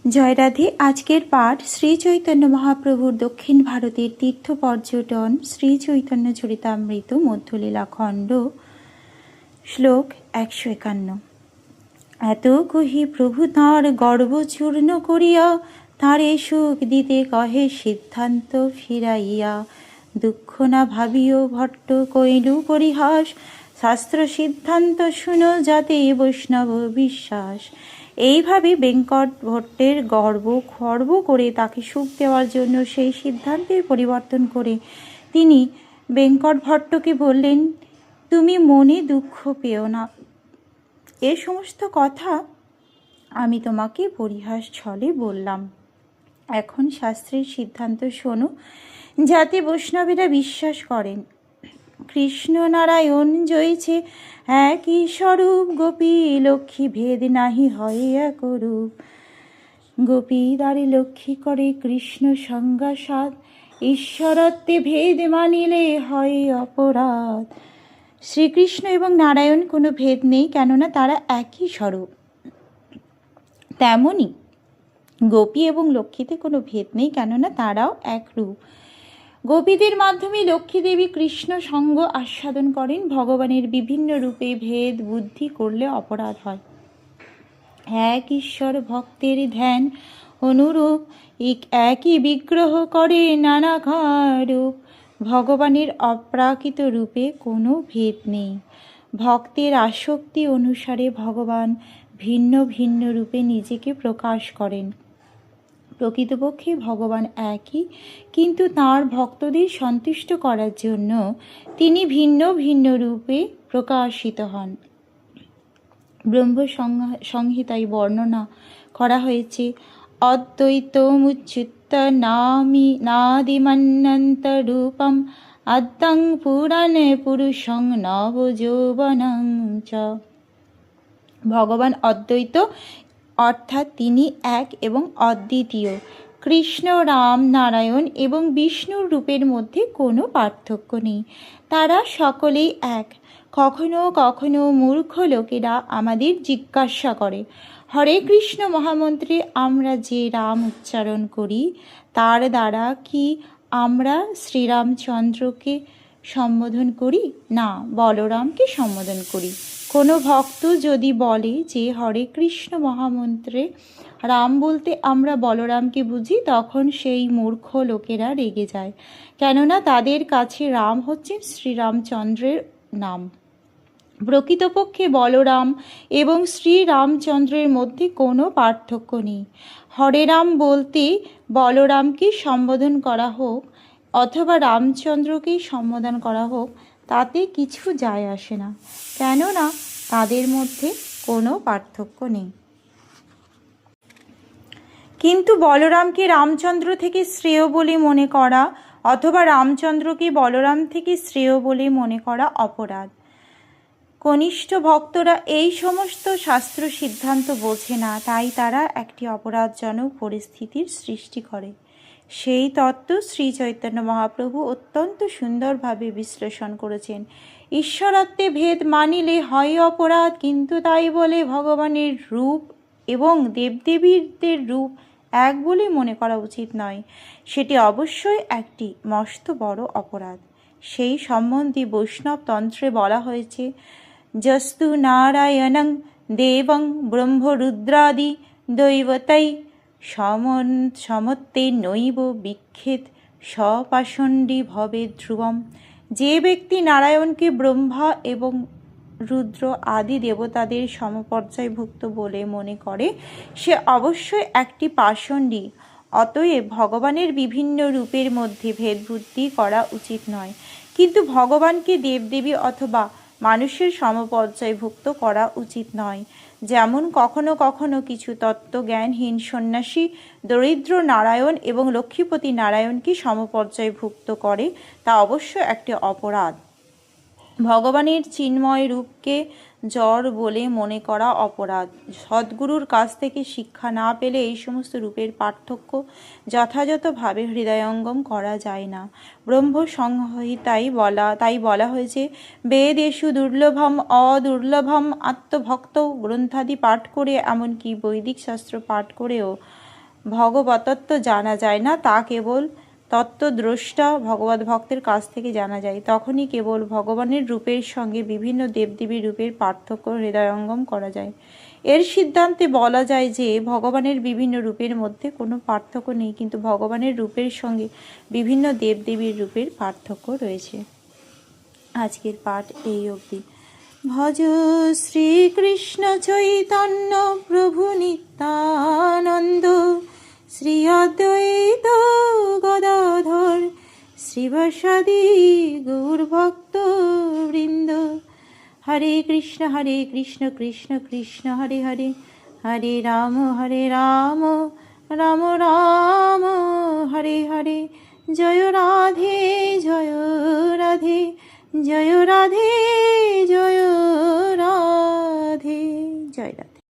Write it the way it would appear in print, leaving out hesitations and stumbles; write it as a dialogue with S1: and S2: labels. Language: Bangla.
S1: জয় রাধে। আজকের পাঠ শ্রী চৈতন্য মহাপ্রভুর দক্ষিণ ভারতের তীর্থ পর্যটন, শ্রী চৈতন্য চরিতামৃত মধ্যলীলা খণ্ড, শ্লোক 151। এত কহি প্রভু তাঁর গর্ব চূর্ণ করিয়া, তাঁরে সুখ দিতে কহে সিদ্ধান্ত ফিরাইয়া। দুঃখ না ভাবিও ভট্ট কইলু পরিহাস, শাস্ত্র সিদ্ধান্ত শুনো যাতে বৈষ্ণব বিশ্বাস। এইভাবে বেঙ্কট ভট্টের খর্ব করে তাকে সুখ দেওয়ার জন্য সেই সিদ্ধান্তের পরিবর্তন করে তিনি বেঙ্কট ভট্টকে বললেন, তুমি মনে দুঃখ পেও না, এ সমস্ত কথা আমি তোমাকে পরিহাস ছলে বললাম। এখন শাস্ত্রের সিদ্ধান্ত শোনো, যাতে বৈষ্ণবেরা বিশ্বাস করেন কৃষ্ণ নারায়ণ জয়ছে একই স্বরূপ, গোপী লক্ষ্মী ভেদ নাহি হয় এক রূপ। গোপী দ্বারে লক্ষ্মী করে কৃষ্ণ সংজ্ঞাসাদ, ঈশ্বরত্বে ভেদ মানিলে হয় অপরাধ। শ্রীকৃষ্ণ এবং নারায়ণ কোনো ভেদ নেই, কেননা তারা একই স্বরূপ। তেমনি গোপী এবং লক্ষ্মীতে কোনো ভেদ নেই, কেননা তারাও এক রূপ। গোপীদের মাধ্যমে লক্ষ্মী দেবী কৃষ্ণ সঙ্গ আস্বাদন করেন। ভগবানের বিভিন্ন রূপে ভেদ বুদ্ধি করলে অপরাধ হয়। এক ঈশ্বর ভক্তের ধ্যান অনুরূপ, একই বিগ্রহ করে নানা রূপ। ভগবানের অপ্রাকৃত রূপে কোনো ভেদ নেই। ভক্তের আসক্তি অনুসারে ভগবান ভিন্ন ভিন্ন রূপে নিজেকে প্রকাশ করেন। প্রকৃতপক্ষে ভগবান একই, কিন্তু তাঁর ভক্তদের সন্তুষ্ট করার জন্য তিনি ভিন্ন ভিন্ন রূপে প্রকাশিত হন। ব্রহ্ম সংহিতায় বর্ণনা করা হয়েছে, অদ্বৈতমুচ্যুত নাদিমন্যন্ত রূপম আদ্যং পুরাণে পুরুষং নবযৌবনং চ। ভগবান অদ্বৈত, অর্থাৎ তিনি এক এবং অদ্বিতীয়। কৃষ্ণ, রাম, নারায়ণ এবং বিষ্ণুর রূপের মধ্যে কোনো পার্থক্য নেই, তারা সকলেই এক। কখনো কখনো মূর্খ লোকেরা আমাদের জিজ্ঞাসা করে, হরে কৃষ্ণ মহামন্ত্রে আমরা যে রাম উচ্চারণ করি, তার দ্বারা কি আমরা শ্রীরামচন্দ্রকে সম্বোধন করি? না, বলরামকে সম্বোধন করি। কোনো ভক্ত যদি বলে যে হরে কৃষ্ণ মহামন্ত্রে রাম বলতে আমরা বলরামকে বুঝি, তখন সেই মূর্খ লোকেরা রেগে যায়, কেননা তাদের কাছে রাম হচ্ছেন শ্রীরামচন্দ্রের নাম। প্রকৃতপক্ষে বলরাম এবং শ্রীরামচন্দ্রের মধ্যে কোনো পার্থক্য নেই। হরে রাম বলতে বলরামকে সম্বোধন করা হোক অথবা রামচন্দ্রকেই সম্বোধন করা হোক, তাতে কিছু যায় আসে না, কেননা তাদের মধ্যে কোনো পার্থক্য নেই। কিন্তু বলরামকে রামচন্দ্র থেকে শ্রেয় বলে মনে করা অথবা রামচন্দ্রকে বলরাম থেকে শ্রেয় বলে মনে করা অপরাধ। কনিষ্ঠ ভক্তরা এই সমস্ত শাস্ত্র সিদ্ধান্ত বোঝে না, তাই তারা একটি অপরাধজনক পরিস্থিতির সৃষ্টি করে। সেই তত্ত্ব শ্রী চৈতন্য মহাপ্রভু অত্যন্ত সুন্দরভাবে বিশ্লেষণ করেছেন। ঈশ্বরত্বে ভেদ মানিলে হয় অপরাধ, কিন্তু তাই বলে ভগবানের রূপ এবং দেবদেবীদের রূপ এক বলে মনে করা উচিত নয়। সেটি অবশ্যই একটি মস্ত বড় অপরাধ। সেই সম্বন্ধে বৈষ্ণব তন্ত্রে বলা হয়েছে, যস্তু নারায়ণং দেবং ব্রহ্মরুদ্রাদি দৈবতৈ সমত্তে নৈব বিক্ষেদ স্বপাষণ্ডী ভবে ধ্রুবম। যে ব্যক্তি নারায়ণকে ব্রহ্মা এবং রুদ্র আদি দেবতাদের সমপর্যায়ভুক্ত বলে মনে করে, সে অবশ্যই একটি পাষণ্ডী। অতএব ভগবানের বিভিন্ন রূপের মধ্যে ভেদবুদ্ধি করা উচিত নয়, কিন্তু ভগবানকে দেবদেবী অথবা মানুষের সমপর্যায়ভুক্ত করা উচিত নয়। যেমন কখনো কখনো কিছু তত্ত্বজ্ঞানহীন সন্ন্যাসী দরিদ্র নারায়ণ এবং লক্ষ্মীপতি নারায়ণকে সমপর্যায়ভুক্ত করে, তা অবশ্য একটি অপরাধ। ভগবানের চিন্ময় রূপকে জড় বলে মনে করা অপরাধ। সদ্গুরুর কাছ থেকে শিক্ষা না পেলে এই সমস্ত রূপের পার্থক্য যথাযথভাবে হৃদয়ঙ্গম করা যায় না। ব্রহ্ম সংহিতায় তাই বলা হয়েছে, বেদেষু দুর্লভম অদুর্লভম আত্মভক্ত। গ্রন্থাদি পাঠ করে, এমনকি বৈদিক শাস্ত্র পাঠ করেও ভগবতত্ত্ব জানা যায় না, তা কেবল তত্ত্বদ্রষ্টা ভগবত ভক্তের কাছ থেকে জানা যায়। তখনই কেবল ভগবানের রূপের সঙ্গে বিভিন্ন দেবদেবীর রূপের পার্থক্য হৃদয়ঙ্গম করা যায়। এর সিদ্ধান্তে বলা যায় যে ভগবানের বিভিন্ন রূপের মধ্যে কোনো পার্থক্য নেই, কিন্তু ভগবানের রূপের সঙ্গে বিভিন্ন দেবদেবীর রূপের পার্থক্য রয়েছে। আজকের পাঠ এই অবধি। ভজ শ্রীকৃষ্ণ চৈতন্য প্রভু নিত্যানন্দ, শ্রী অদ্বৈত গদাধর শ্রীবাসাদি গৌরভক্ত বৃন্দ। হরে কৃষ্ণ কৃষ্ণ কৃষ্ণ হরে হরে, হরে রাম রাম রাম হরে হরে। জয় রাধে জয় রাধে, জয় রাধে জয় রাধে, জয় রাধে।